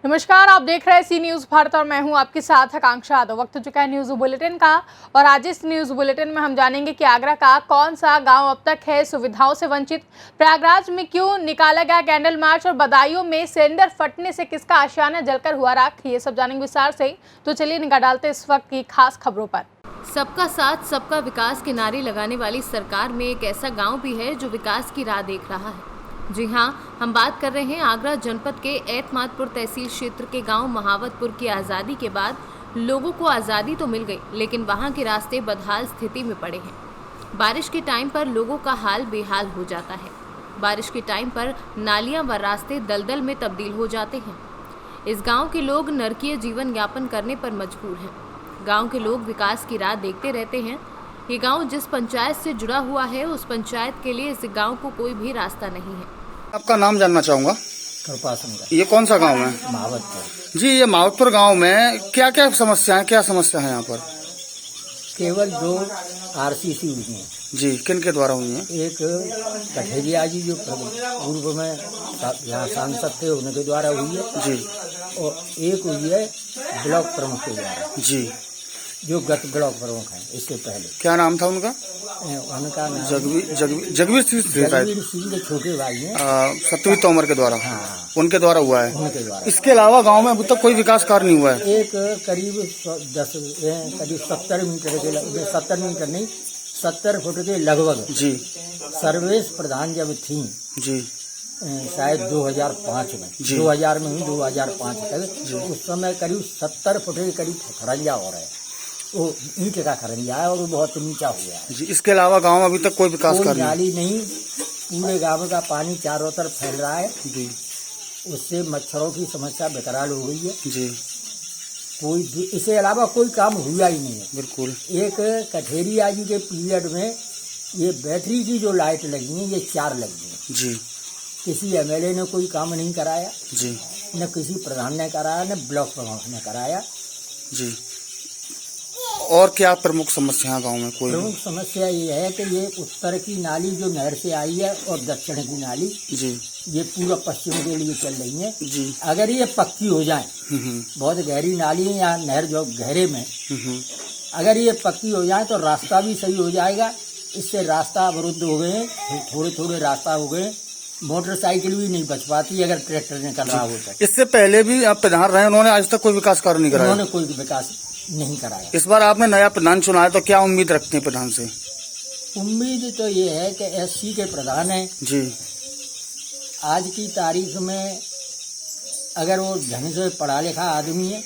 नमस्कार, आप देख रहे हैं सी न्यूज भारत और मैं हूं आपके साथ आकांक्षा यादव। वक्त हो चुका है न्यूज बुलेटिन का और आज इस न्यूज बुलेटिन में हम जानेंगे कि आगरा का कौन सा गांव अब तक है सुविधाओं से वंचित, प्रयागराज में क्यों निकाला गया कैंडल मार्च और बदायूं में सिलेंडर फटने से किसका आशियाना जलकर हुआ राख। ये सब जानेंगे विस्तार से, तो चलिए निगाह डालते इस वक्त की खास खबरों पर। सबका साथ सबका विकास के नारे लगाने वाली सरकार में एक ऐसा गांव भी है जो विकास की राह देख रहा है। जी हां, हम बात कर रहे हैं आगरा जनपद के एतमादपुर तहसील क्षेत्र के गांव महावतपुर की। आज़ादी के बाद लोगों को आज़ादी तो मिल गई, लेकिन वहां के रास्ते बदहाल स्थिति में पड़े हैं। बारिश के टाइम पर लोगों का हाल बेहाल हो जाता है। बारिश के टाइम पर नालियां व रास्ते दलदल में तब्दील हो जाते हैं। इस गाँव के लोग नरकीय जीवन यापन करने पर मजबूर हैं। गांव के लोग विकास की राह देखते रहते हैं। ये गांव जिस पंचायत से जुड़ा हुआ है, उस पंचायत के लिए इस गांव को कोई भी रास्ता नहीं है। आपका नाम जानना चाहूँगा। कृपा सिंह। ये कौन सा गांव है? महावतपुर। जी, ये महावतपुर गांव में क्या क्या समस्या है यहाँ पर? केवल 2 आरसीसी हुई हैं। जी, किन के द्वारा हुई हैं? एक कठेरिया जी जो पूर्व में यहाँ सांसद थे उनके द्वारा हुई है जी, और एक हुई है ब्लॉक प्रमुख के द्वारा जी, जो गत ब्लॉक प्रमुख है। इससे पहले क्या नाम था उनका? उनका नाम जगवीर सिंह के छोटे भाई हैं, सत्यवीर तोमर के द्वारा। हाँ, उनके द्वारा हुआ है। उनके द्वारा। इसके अलावा गांव में अभी तक कोई विकास कार्य नहीं हुआ है। एक करीब 70 मीटर के 70 मीटर नहीं 70 फुट के लगभग जी, सर्वेश प्रधान जब थी जी, शायद 2005 में, 2000 में ही 2005 तक, उस समय करीब 70 फुट के करीब खरंजा हो रहा है। वो ईंट का खरंजा है और वो बहुत नीचा हो गया है। जी। इसके अलावा गांव में अभी तक कोई विकास कोई कार्य नाली नहीं, पूरे गांव का पानी चारों तरफ फैल रहा है। जी, उससे मच्छरों की समस्या बेकरार हो गई है। जी, कोई इसके अलावा कोई काम हुआ ही नहीं है। बिल्कुल। एक कठेरिया जी के पीरियड में ये बैटरी की जो लाइट लगी है, ये 4 लगी है। जी, किसी एमएलए ने कोई काम नहीं कराया, जी, न किसी प्रधान ने कराया, न ब्लॉक प्रमुख ने कराया। जी। और क्या प्रमुख समस्या गांव में? कोई प्रमुख समस्या ये है कि ये उत्तर की नाली जो नहर से आई है और दक्षिण की नाली, जी, ये पूरा पश्चिम के लिए चल रही है। जी, अगर ये पक्की हो जाए, बहुत गहरी नाली है या नहर जो गहरे में, अगर ये पक्की हो जाए तो रास्ता भी सही हो जाएगा। इससे रास्ता अवरुद्ध हो गए, थोड़े थोड़े रास्ता हो गए, मोटरसाइकिल भी नहीं बच पाती अगर ट्रैक्टर निकल रहा होता। इससे पहले भी आप प्रधान रहे, उन्होंने आज तक कोई विकास कार्य नहीं कराया। उन्होंने कोई विकास नहीं कराया। इस बार आपने नया प्रधान चुना है, तो क्या उम्मीद रखते हैं प्रधान से? उम्मीद तो ये है कि एससी के प्रधान है। जी, आज की तारीख में अगर वो ढंग से पढ़ा लिखा आदमी है,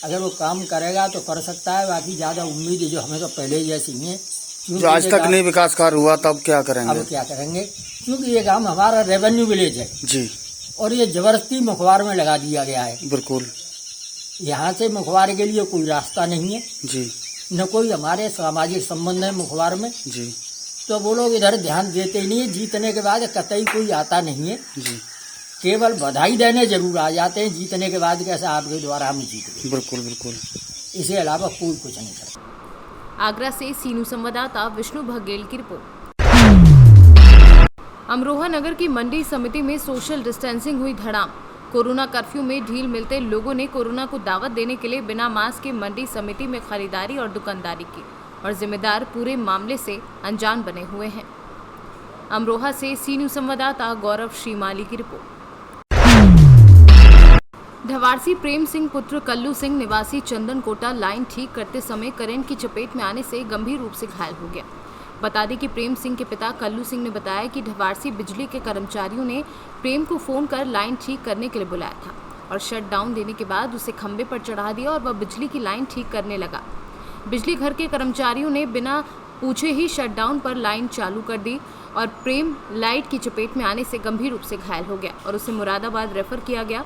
अगर वो काम करेगा तो कर सकता है। बाकी ज्यादा उम्मीद जो हमें तो पहले जैसी नहीं है। जो आज तक नहीं विकास कार्य हुआ, तब क्या करेंगे? अब क्या करेंगे, क्योंकि ये काम हमारा रेवेन्यू विलेज है। जी, और ये जबरदस्ती मुखबार में लगा दिया गया है। बिल्कुल। यहाँ से मुखबार के लिए कोई रास्ता नहीं है, जी, न कोई हमारे सामाजिक संबंध है मुखबार में। जी, तो वो लोग इधर ध्यान देते ही नहीं है। जीतने के बाद कतई कोई आता नहीं है, जी, केवल बधाई देने जरूर आ जाते हैं। जीतने के बाद कैसे आपके द्वारा हम जीत गए, बिल्कुल, बिल्कुल। इसके अलावा कोई कुछ नहीं करता। आगरा से सीनू संवाददाता विष्णु बघेल की रिपोर्ट। अमरोहा नगर की मंडी समिति में सोशल डिस्टेंसिंग हुई धड़ाम। कोरोना कर्फ्यू में ढील मिलते लोगों ने कोरोना को दावत देने के लिए बिना मास्क के मंडी समिति में खरीदारी और दुकानदारी की और जिम्मेदार पूरे मामले से अनजान बने हुए हैं। अमरोहा से सीनू संवाददाता गौरव श्रीमाली की रिपोर्ट। ढवारसी प्रेम सिंह पुत्र कल्लू सिंह निवासी चंदन कोटा लाइन ठीक करते समय करंट की चपेट में आने से गंभीर रूप से घायल हो गया। बता दें कि प्रेम सिंह के पिता कल्लू सिंह ने बताया कि ढवारसी बिजली के कर्मचारियों ने प्रेम को फोन कर लाइन ठीक करने के लिए बुलाया था और शट डाउन देने के बाद उसे खंबे पर चढ़ा दिया और वह बिजली की लाइन ठीक करने लगा। बिजली घर के कर्मचारियों ने बिना पूछे ही शट डाउन पर लाइन चालू कर दी और प्रेम लाइट की चपेट में आने से गंभीर रूप से घायल हो गया और उसे मुरादाबाद रेफर किया गया।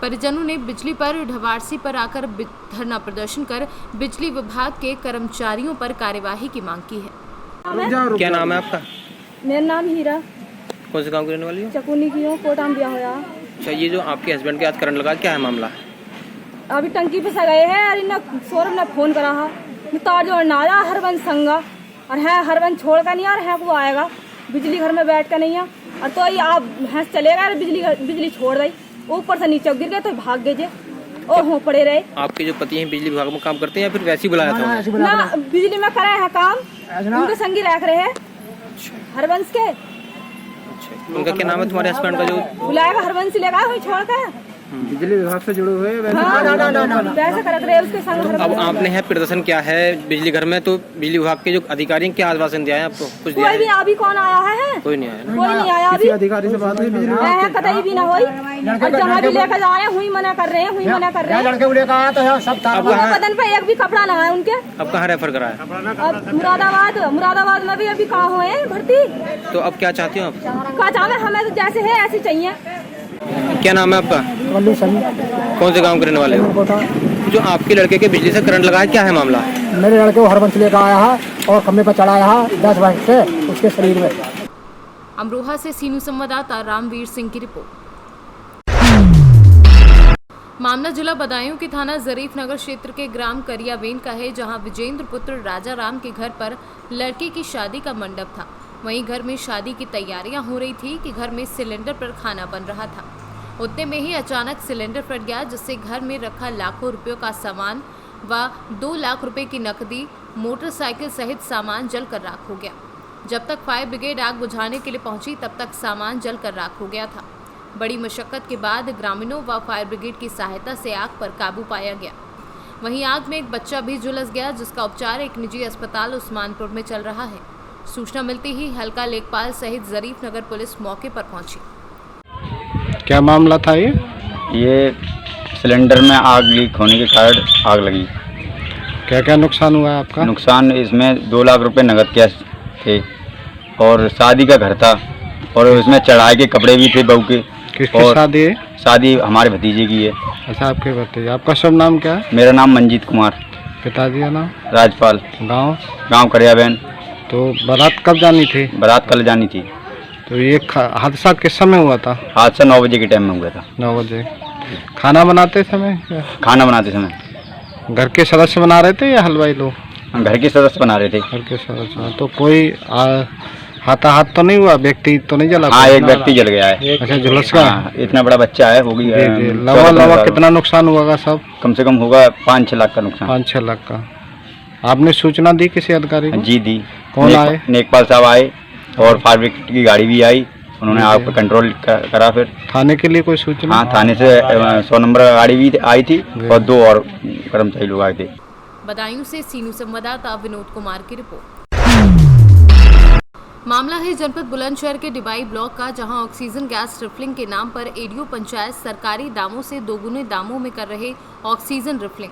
परिजनों ने बिजली पर ढवारसी पर आकर धरना प्रदर्शन कर बिजली विभाग के कर्मचारियों पर कार्यवाही की मांग की है। क्या नाम है आपका? मेरा नाम हीरा। कौन से गांव की रहने वाली हो? चकुनी की हूँ, कोटा में ब्याह होया। अच्छा, ये जो आपके हस्बैंड के हाथ करंट लगा, क्या है मामला? अभी टंकी पे से गए हैं और इन सौरभ ने फोन करा है तार जोड़ना आया हरबंस संगा और है हरबंस छोड़ कर नहीं आ रहा है, वो आएगा बिजली घर में बैठ कर नहीं है और तो ये आप भैंस चलेगा बिजली छोड़ दी ऊपर से नीचे गिर गए तो भाग गए जे ओ हो पड़े रहे। आपके जो पति हैं बिजली विभाग में काम करते हैं या फिर वैसे ही बुलाया था उन्हें? ना बिजली में करे है काम, उनके संगी रख रहे हैं हरवंश के। अच्छा, उनका क्या नाम है तुम्हारे हस्बैंड का जो? बुलाएगा हरवंश लेगा हुई छोड़ के। बिजली विभाग से जुड़े हुए वैसे वैसे करत रहे उसके संग अब आपने है प्रदर्शन क्या है बिजली घर में, तो बिजली विभाग के जो अधिकारी हैं क्या आश्वासन दिया है आपको? कुछ दिया कोई भी है? अभी कौन आया है? कोई नहीं आया ना? कोई नहीं आया अभी। किसी अधिकारी से बात हुई बिजली विभाग है कतई भी ना हुई। और जहाँ भी लेकर जा रहे हैं हुई मना कर रहे हैं, हुई मना कर रहे हैं। लड़के उड़े का आया तो सब था। अब कहाँ बदन पे एक भी कपड़ा ना है उनके। अब कहाँ रेफर करा है? अब मुरादाबाद में भी अभी कहाँ हुए हैं भर्ती। तो अब क्या चाहती हो आप? कहा जावे हमें तो जैसे है ऐसे चाहिए। क्या नाम है आपका? कल्लू सनी कौन से गाँव के रहने वाले हो? कोटा। जो आपके लड़के के बिजली से करंट लगा है, क्या है मामला? मेरे लड़के को हरवंश लेकर आया है और खम्भे पर चढ़ाया है 10 वर्ष से उसके शरीर में। अमरोहा से सीनू संवाददाता रामवीर सिंह की रिपोर्ट। मामला जिला बदायूं के थाना जरीफ नगर क्षेत्र के ग्राम करियावेन का है, जहां विजेंद्र पुत्र राजा राम के घर पर लड़के की शादी का मंडप था। वहीं घर में शादी की तैयारियां हो रही थी कि घर में सिलेंडर पर खाना बन रहा था। उतने में ही अचानक सिलेंडर फट गया, जिससे घर में रखा लाखों रुपयों का सामान व 2 लाख रुपए की नकदी, मोटरसाइकिल सहित सामान जलकर राख हो गया। जब तक फायर ब्रिगेड आग बुझाने के लिए पहुंची तब तक सामान जलकर राख हो गया था। बड़ी मशक्कत के बाद ग्रामीणों व फायर ब्रिगेड की सहायता से आग पर काबू पाया गया। वहीं आग में एक बच्चा भी झुलस गया, जिसका उपचार एक निजी अस्पताल उस्मानपुर में चल रहा है। सूचना मिलती ही हल्का लेखपाल सहित जरीफ नगर पुलिस मौके पर पहुंची। क्या मामला था ये सिलेंडर में आग लीक होने के कारण आग लगी। क्या क्या नुकसान हुआ है आपका? नुकसान इसमें 2 लाख रुपए नगद कैश थे और शादी का घर था और उसमें चढ़ाए के कपड़े भी थे बहू के। किसकी और शादी है? शादी हमारे भतीजे की है। अच्छा, आपके भतीजे। आपका शुभ नाम क्या है? मेरा नाम मंजीत कुमार। पिताजी का नाम? राजपाल। गांव करियाबेन। तो बारात कब जानी थी? बारात कल जानी थी। तो ये हादसा किस समय हुआ था? हादसा 9 बजे के टाइम में हुआ था। 9 बजे। खाना बनाते समय? खाना बनाते समय घर के सदस्य बना रहे थे या हलवाई लोग? घर के सदस्य बना रहे थे। घर के सदस्य। तो कोई हाथाहाथ तो नहीं हुआ? व्यक्ति तो नहीं जला? हाँ, एक व्यक्ति जल गया है। अच्छा, झुलस गया। हाँ, इतना बड़ा बच्चा है, होगी लवा कितना नुकसान हुआ सब? कम से कम होगा 5-6 लाख का नुकसान। 5-6 लाख का। आपने सूचना दी किसी अधिकारी को? जी दी। कौन आए? नेकपाल साहब आए और फायर ब्रिगेड की गाड़ी भी आई, उन्होंने आग पर कंट्रोल करा। फिर थाने के लिए कोई सूचना? हाँ, थाने से 100 नंबर गाड़ी भी आई थी और 2 और कर्मचारी लोग आए थे। बदायूं से सीनू संवाददाता विनोद कुमार की रिपोर्ट। मामला है जनपद बुलंदशहर के डिबाई ब्लॉक का, जहां ऑक्सीजन गैस रिफिलिंग के नाम पर एडीओ पंचायत सरकारी दामों से दोगुने दामों में कर रहे ऑक्सीजन रिफिलिंग।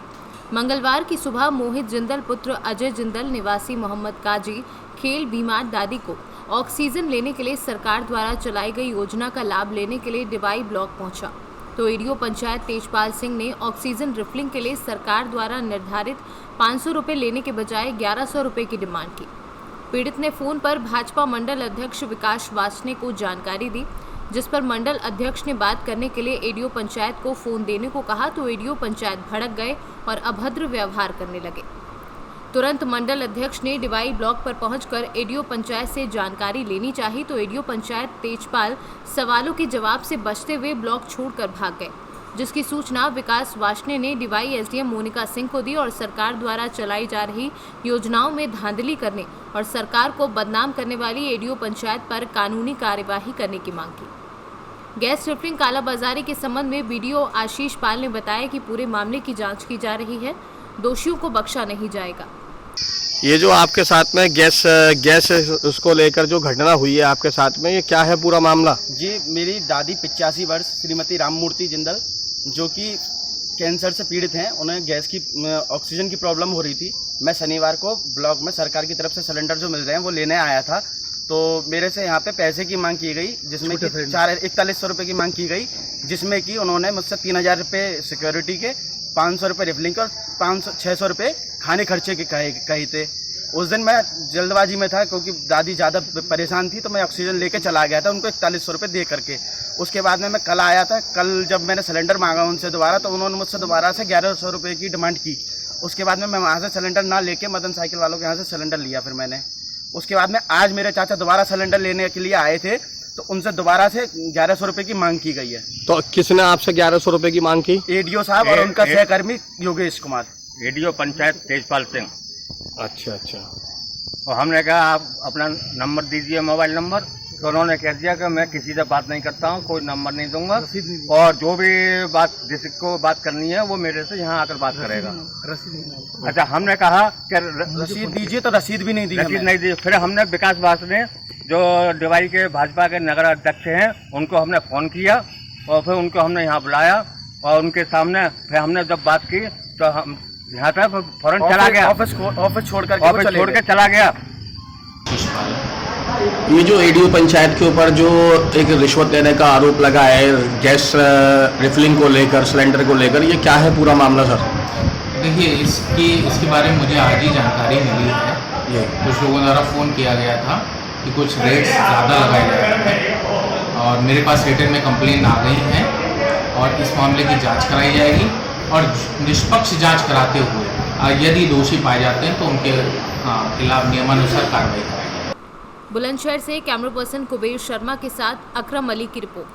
मंगलवार की सुबह मोहित जिंदल पुत्र अजय जिंदल निवासी मोहम्मद काजी खेल बीमार दादी को ऑक्सीजन लेने के लिए सरकार द्वारा चलाई गई योजना का लाभ लेने के लिए डिबाई ब्लॉक पहुंचा, तो एडीओ पंचायत तेजपाल सिंह ने ऑक्सीजन रिफिलिंग के लिए सरकार द्वारा निर्धारित 500 रुपये लेने के बजाय 1100 रुपये की डिमांड की। पीड़ित ने फोन पर भाजपा मंडल अध्यक्ष विकास वासने को जानकारी दी, जिस पर मंडल अध्यक्ष ने बात करने के लिए एडीओ पंचायत को फोन देने को कहा, तो एडीओ पंचायत भड़क गए और अभद्र व्यवहार करने लगे। तुरंत मंडल अध्यक्ष ने डिबाई ब्लॉक पर पहुंचकर एडीओ पंचायत से जानकारी लेनी चाहिए, तो एडीओ पंचायत तेजपाल सवालों के जवाब से बचते हुए ब्लॉक छोड़कर भाग गए, जिसकी सूचना विकास वासने ने डिबाई एसडीएम मोनिका सिंह को दी और सरकार द्वारा चलाई जा रही योजनाओं में धांधली करने और सरकार को बदनाम करने वाली एडीओ पंचायत पर कानूनी कार्यवाही करने की मांग की। गैस रिफिलिंग कालाबाजारी के संबंध में बीडीओ आशीष पाल ने बताया कि पूरे मामले की जांच की जा रही है, दोषियों को बख्शा नहीं जाएगा। ये जो आपके साथ में गैस उसको लेकर जो घटना हुई है आपके साथ में, ये क्या है पूरा मामला? जी, मेरी दादी 85 वर्ष श्रीमती राममूर्ति जिंदल, जो कि कैंसर से पीड़ित हैं, उन्हें गैस की ऑक्सीजन की प्रॉब्लम हो रही थी। मैं शनिवार को ब्लॉक में सरकार की तरफ से सिलेंडर जो मिल रहे हैं वो लेने आया था, तो मेरे से यहाँ पे पैसे की मांग की गई, जिसमें कि 4100 रुपये की मांग की गई, जिसमें कि उन्होंने मुझसे 3000 रुपये सिक्योरिटी के, 500 रुपये रिफिलिंग के और 600 रुपये खाने खर्चे के कहे थे। उस दिन मैं जल्दबाजी में था क्योंकि दादी ज़्यादा परेशान थी, तो मैं ऑक्सीजन लेके चला गया था उनको 4100 रुपये दे करके। उसके बाद में मैं कल आया था, कल जब मैंने सिलेंडर मांगा उनसे दोबारा, तो उन्होंने मुझसे दोबारा से 1100 रुपये की डिमांड की। उसके बाद में मैं वहाँ से सिलेंडर ना लेके मदन साइकिल वालों के यहाँ से सिलेंडर लिया। फिर मैंने उसके बाद में आज मेरे चाचा दोबारा सिलेंडर लेने के लिए आए थे, तो उनसे दोबारा से 1100 रुपये की मांग की गई है। तो किसने आपसे 1100 रुपये की मांग की? एडीओ साहब और उनका सहकर्मी योगेश कुमार। रेडियो पंचायत तेजपाल सिंह। अच्छा अच्छा। और हमने कहा आप अपना नंबर दीजिए, मोबाइल नंबर। तो उन्होंने कह दिया कि मैं किसी से बात नहीं करता हूँ, कोई नंबर नहीं दूंगा, और जो भी बात जिसको बात करनी है वो मेरे से यहाँ आकर बात करेगा। अच्छा, हमने कहा कि रसीद दीजिए, तो रसीद भी नहीं दी। रसीद नहीं दी। फिर हमने विकास वासने जो डिवाई के भाजपा के नगर अध्यक्ष हैं उनको हमने फ़ोन किया, और फिर उनको हमने यहाँ बुलाया, और उनके सामने फिर हमने जब बात की तो हम यहाँ तक फौरन चला गया, ऑफिस छोड़ के चला गया। ये जो एडीओ पंचायत के ऊपर जो एक रिश्वत देने का आरोप लगा है गैस रिफिलिंग को लेकर, सिलेंडर को लेकर, ये क्या है पूरा मामला सर? देखिए, इसके बारे में मुझे आज ही जानकारी मिली है। कुछ लोगों द्वारा फ़ोन किया गया था कि कुछ रेट्स ज़्यादा लगाए जा रहे हैं, और मेरे पास रिटर्न में कंप्लेन आ गई है, और इस मामले की जांच कराई जाएगी, और निष्पक्ष जांच कराते हुए यदि दोषी पाए जाते हैं तो उनके खिलाफ नियमानुसार कार्रवाई कराएगी। बुलंदशहर से कैमरा पर्सन कुबेर शर्मा के साथ अकरम अली की रिपोर्ट।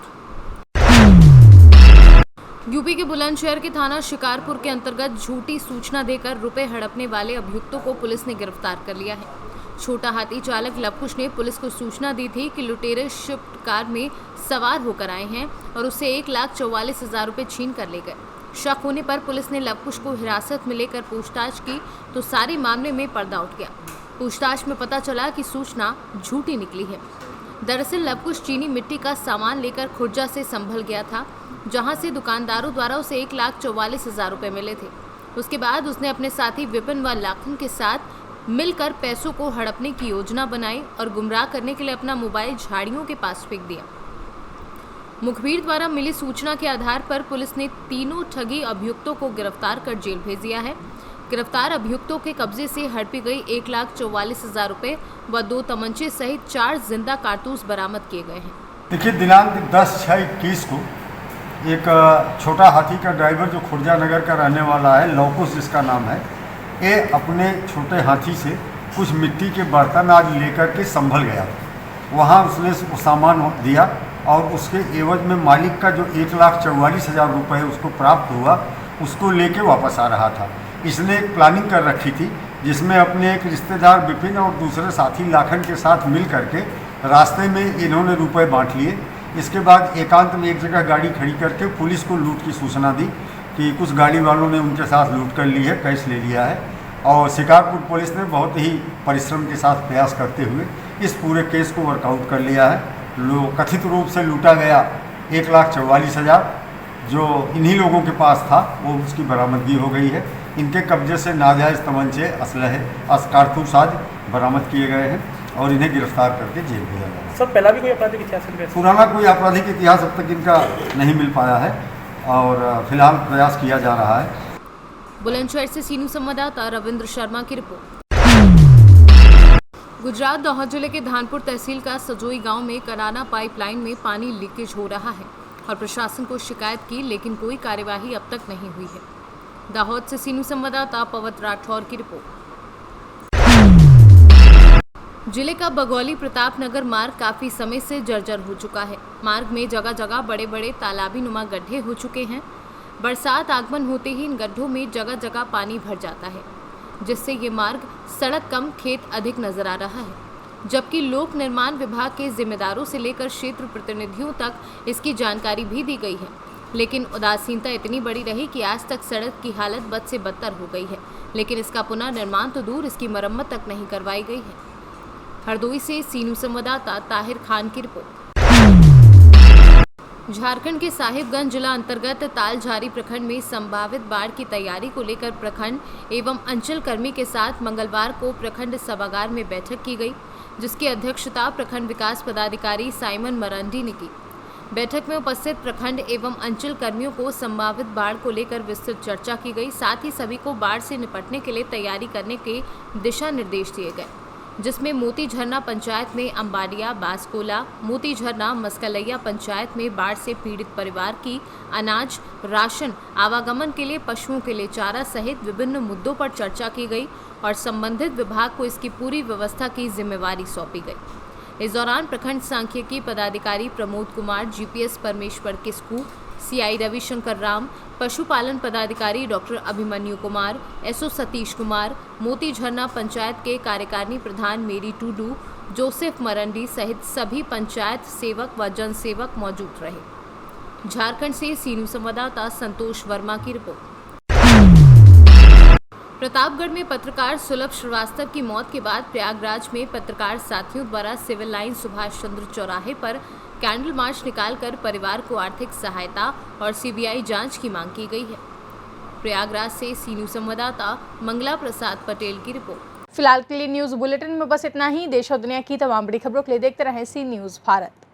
यूपी के बुलंदशहर के थाना शिकारपुर के अंतर्गत झूठी सूचना देकर रुपए हड़पने वाले अभियुक्तों को पुलिस ने गिरफ्तार कर लिया है। छोटा हाथी चालक लवकुश ने पुलिस को सूचना दी थी कि लुटेरे शिफ्ट कार में सवार होकर आए हैं और उससे 1,44,000 रुपये छीन कर ले गए। शक होने पर पुलिस ने लवकुश को हिरासत में लेकर पूछताछ की तो सारे मामले में पर्दा उठ गया। पूछताछ में पता चला कि सूचना झूठी निकली है। दरअसल लवकुश चीनी मिट्टी का सामान लेकर खुर्जा से संभल गया था, जहां से दुकानदारों द्वारा उसे 1,44,000 रुपये मिले थे। उसके बाद उसने अपने साथी विपिन व लाखन के साथ मिलकर पैसों को हड़पने की योजना बनाई और गुमराह करने के लिए अपना मोबाइल झाड़ियों के पास फेंक दिया। मुखबिर द्वारा मिली सूचना के आधार पर पुलिस ने तीनों ठगी अभियुक्तों को गिरफ्तार कर जेल भेज दिया है। गिरफ्तार अभियुक्तों के कब्जे से हड़पी गई 1,44,000 रुपये व 2 तमंचे सहित 4 जिंदा कारतूस बरामद किए गए हैं। देखिए, दिनांक 10/6/21 को एक छोटा हाथी का ड्राइवर जो खुर्जा नगर का रहने वाला है, लवकुश जिसका नाम है, ये अपने छोटे हाथी से कुछ मिट्टी के बर्तन आज लेकर के संभल गया। वहाँ उसने सामान दिया और उसके एवज में मालिक का जो 1,44,000 रुपये उसको प्राप्त हुआ, उसको लेके वापस आ रहा था। इसने एक प्लानिंग कर रखी थी जिसमें अपने एक रिश्तेदार विपिन और दूसरे साथी लाखन के साथ मिल करके रास्ते में इन्होंने रुपए बांट लिए। इसके बाद एकांत में एक जगह गाड़ी खड़ी करके पुलिस को लूट की सूचना दी कि कुछ गाड़ी वालों ने उनके साथ लूट कर ली है, कैश ले लिया है, और शिकारपुर पुलिस ने बहुत ही परिश्रम के साथ प्रयास करते हुए इस पूरे केस को वर्कआउट कर लिया है। कथित रूप से लूटा गया 1,44,000 जो इन्हीं लोगों के पास था, वो उसकी बरामदगी हो गई है। इनके कब्जे से नाजायज़ तमंचे, असलहे, कारतूस आदि बरामद किए गए हैं और इन्हें गिरफ्तार करके जेल भेजा गया। सर, पहला भी कोई आपराधिक इतिहास? पुराना कोई आपराधिक इतिहास अब तक इनका नहीं मिल पाया है और फिलहाल प्रयास किया जा रहा है। बुलंदशहर से सीनू संवाददाता रविंद्र शर्मा की रिपोर्ट। गुजरात दाहोद जिले के धानपुर तहसील का सजोई गांव में कराना पाइपलाइन में पानी लीकेज हो रहा है और प्रशासन को शिकायत की, लेकिन कोई कार्यवाही अब तक नहीं हुई है। दाहोद से सीनू संवाददाता पवत राठौर की रिपोर्ट। जिले का बगौली प्रतापनगर मार्ग काफी समय से जर्जर हो चुका है। मार्ग में जगह जगह बड़े बड़े तालाबी नुमा गड्ढे हो चुके हैं। बरसात आगमन होते ही इन गड्ढों में जगह जगह पानी भर जाता है, जिससे ये मार्ग सड़क कम खेत अधिक नजर आ रहा है। जबकि लोक निर्माण विभाग के जिम्मेदारों से लेकर क्षेत्र प्रतिनिधियों तक इसकी जानकारी भी दी गई है, लेकिन उदासीनता इतनी बड़ी रही कि आज तक सड़क की हालत बद से बदतर हो गई है। लेकिन इसका पुनर्निर्माण तो दूर, इसकी मरम्मत तक नहीं करवाई गई है। हरदोई से सीनू संवाददाता ताहिर खान की रिपोर्ट। झारखंड के साहिबगंज जिला अंतर्गत तालझारी प्रखंड में संभावित बाढ़ की तैयारी को लेकर प्रखंड एवं अंचल कर्मी के साथ मंगलवार को प्रखंड सभागार में बैठक की गई, जिसकी अध्यक्षता प्रखंड विकास पदाधिकारी साइमन मरांडी ने की। बैठक में उपस्थित प्रखंड एवं अंचल कर्मियों को संभावित बाढ़ को लेकर विस्तृत चर्चा की गई। साथ ही सभी को बाढ़ से निपटने के लिए तैयारी करने के दिशा निर्देश दिए गए, जिसमें मोती झरना पंचायत में अंबाडिया, बासकोला, मोती झरना, मस्कलैया पंचायत में बाढ़ से पीड़ित परिवार की अनाज, राशन, आवागमन के लिए पशुओं के लिए चारा सहित विभिन्न मुद्दों पर चर्चा की गई और संबंधित विभाग को इसकी पूरी व्यवस्था की जिम्मेवारी सौंपी गई। इस दौरान प्रखंड सांख्यिकी पदाधिकारी प्रमोद कुमार, जीपीएस परमेश्वर किस्कू, सीआई रविशंकर राम, पशुपालन पदाधिकारी डॉक्टर अभिमन्यु कुमार, एसओ सतीश कुमार, मोती झरना पंचायत के कार्यकारिणी प्रधान मेरी टूडू, जोसेफ मरंडी सहित सभी पंचायत सेवक व जन सेवक मौजूद रहे। झारखंड से सी न्यूज़ संवाददाता संतोष वर्मा की रिपोर्ट। प्रतापगढ़ में पत्रकार सुलभ श्रीवास्तव की मौत के बाद प्रयागराज में पत्रकार साथियों द्वारा सिविल लाइन सुभाष चंद्र चौराहे पर कैंडल मार्च निकालकर परिवार को आर्थिक सहायता और सीबीआई जांच की मांग की गई है। प्रयागराज से सी न्यूज़ संवाददाता मंगला प्रसाद पटेल की रिपोर्ट। फिलहाल के लिए न्यूज़ बुलेटिन में बस इतना ही। देश और दुनिया की तमाम बड़ी खबरों के लिए देखते रहें सी न्यूज़ भारत।